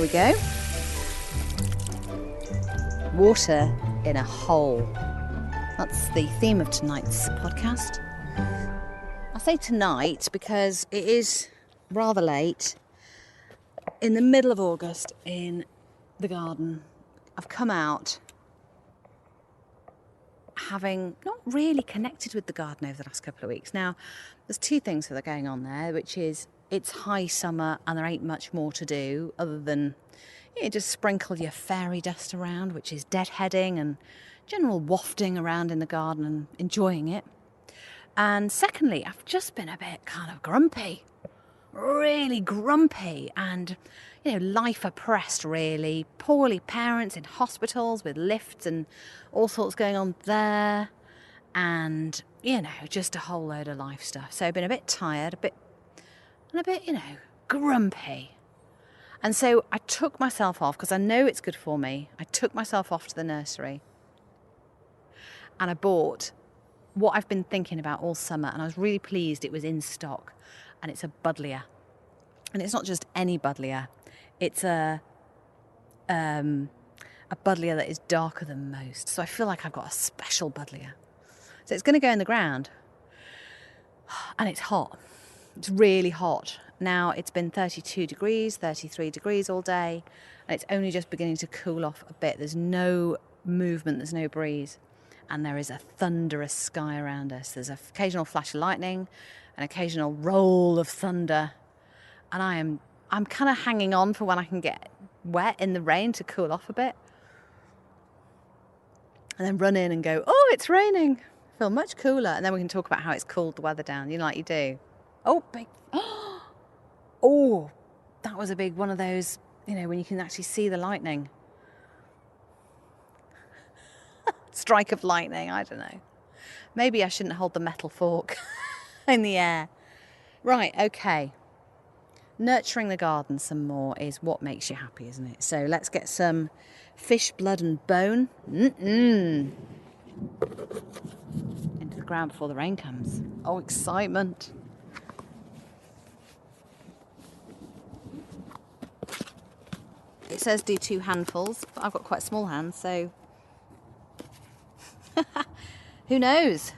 we go. Water in a hole. That's the theme of tonight's podcast. I say tonight because it is rather late. In the middle of August in the garden. I've come out having not really connected with the garden over the last couple of weeks. Now, there's two things that are going on there, which is it's high summer and there ain't much more to do other than just sprinkle your fairy dust around, which is deadheading and general wafting around in the garden and enjoying it. And secondly, I've just been a bit kind of grumpy, really grumpy and, life oppressed really. Poorly parents in hospitals with lifts and all sorts going on there. And, just a whole load of life stuff. So I've been a bit tired, a bit, grumpy. And so I took myself off, because I know it's good for me. I took myself off to the nursery. And I bought what I've been thinking about all summer. And I was really pleased it was in stock. And it's a buddleia. And it's not just any buddleia. It's a buddleia that is darker than most. So I feel like I've got a special buddleia. So it's going to go in the ground. And it's hot. It's really hot. Now it's been 32 degrees, 33 degrees all day. And it's only just beginning to cool off a bit. There's no movement, there's no breeze. And there is a thunderous sky around us. There's an occasional flash of lightning, an occasional roll of thunder. And I'm kind of hanging on for when I can get wet in the rain to cool off a bit. And then run in and go, oh, it's raining. Feel much cooler. And then we can talk about how it's cooled the weather down, like you do. Oh, big. Oh, that was a big one of those, when you can actually see the lightning. Strike of lightning, I don't know. Maybe I shouldn't hold the metal fork in the air. Right, okay. Nurturing the garden some more is what makes you happy, isn't it? So let's get some fish, blood and bone into the ground before the rain comes. Oh, excitement. It says do 2 handfuls, but I've got quite small hands, so who knows?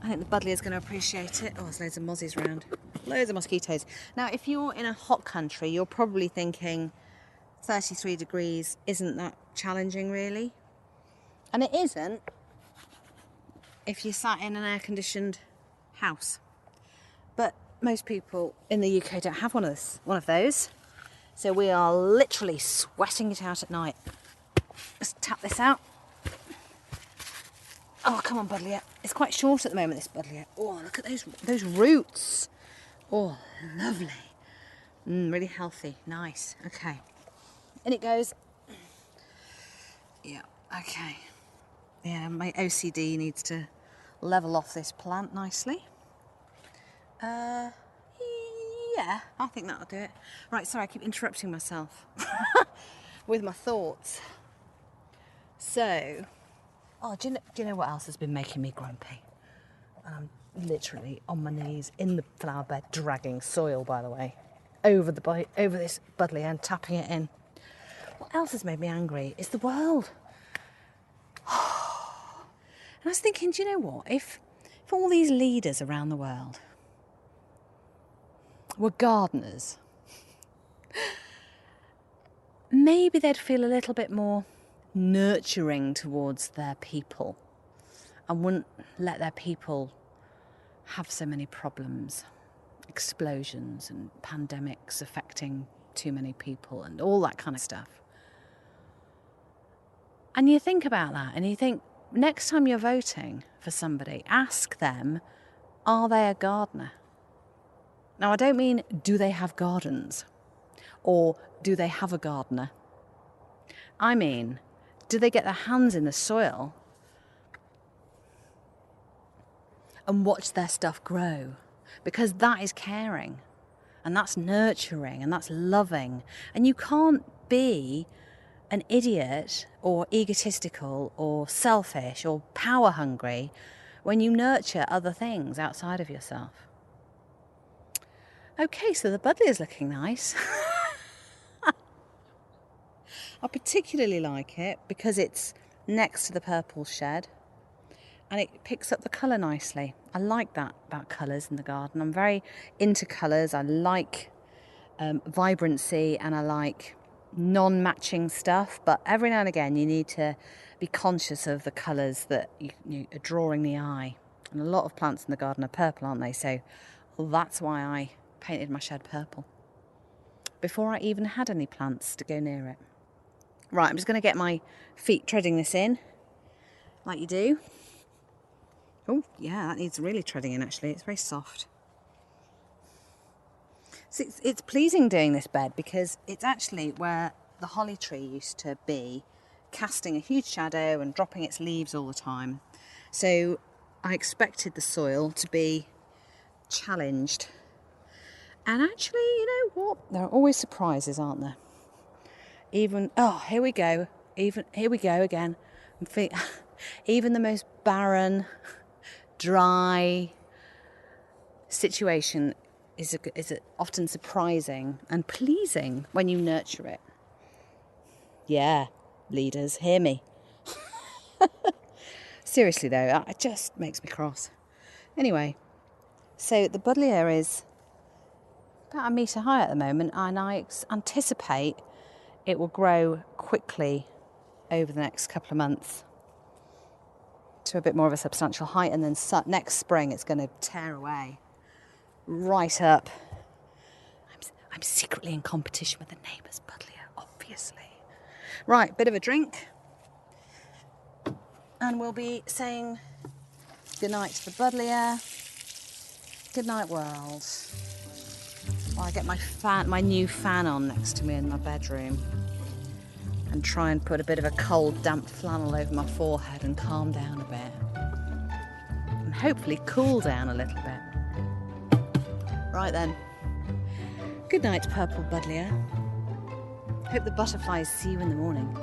I think the buddleia is going to appreciate it. Oh, there's loads of mozzies around. Loads of mosquitoes. Now, if you're in a hot country, you're probably thinking 33 degrees isn't that challenging, really. And it isn't if you're sat in an air-conditioned house. But most people in the UK don't have one of those. So we are literally sweating it out at night. Let's tap this out. Oh, come on, buddleia. It's quite short at the moment, this buddleia. Oh, look at those roots. Oh, lovely. Really healthy. Nice. Okay. In it goes. Yeah, okay. Yeah, my OCD needs to level off this plant nicely. Yeah, I think that'll do it. Right, sorry, I keep interrupting myself with my thoughts. So, do you know what else has been making me grumpy? I'm literally on my knees in the flower bed, dragging soil, by the way, over this buddleia and tapping it in. What else has made me angry is the world. And I was thinking, do you know what? If all these leaders around the world were gardeners, maybe they'd feel a little bit more nurturing towards their people and wouldn't let their people have so many problems, explosions and pandemics affecting too many people and all that kind of stuff. And you think about that and you think, next time you're voting for somebody, ask them, are they a gardener? Now, I don't mean, do they have gardens? Or do they have a gardener? I mean, do they get their hands in the soil and watch their stuff grow? Because that is caring, and that's nurturing, and that's loving. And you can't be an idiot or egotistical or selfish or power hungry when you nurture other things outside of yourself. Okay, so the buddleia is looking nice. I particularly like it because it's next to the purple shed and it picks up the colour nicely. I like that about colours in the garden. I'm very into colours. I like vibrancy and I like non-matching stuff, but every now and again you need to be conscious of the colours that you are drawing the eye. And a lot of plants in the garden are purple, aren't they? So that's why I painted my shed purple before I even had any plants to go near it. Right, I'm just going to get my feet treading this in, like you do. Oh, yeah, that needs really treading in, actually. It's very soft. So it's pleasing doing this bed because it's actually where the holly tree used to be, casting a huge shadow and dropping its leaves all the time. So I expected the soil to be challenged. And actually, you know what? There are always surprises, aren't there? Even, oh, here we go. Here we go again. Even the most barren, dry situation is often surprising and pleasing when you nurture it. Yeah, leaders, hear me. Seriously though, it just makes me cross. Anyway, so the buddleia is about 1 metre high at the moment, and I anticipate it will grow quickly over the next couple of months to a bit more of a substantial height, and then next spring it's going to tear away right up. I'm secretly in competition with the neighbour's buddleia, obviously. Right, bit of a drink, and we'll be saying goodnight to the buddleia. Good night, world. While I get my new fan on next to me in my bedroom and try and put a bit of a cold, damp flannel over my forehead and calm down a bit. And hopefully cool down a little bit. Right then. Good night, purple buddleia. Hope the butterflies see you in the morning.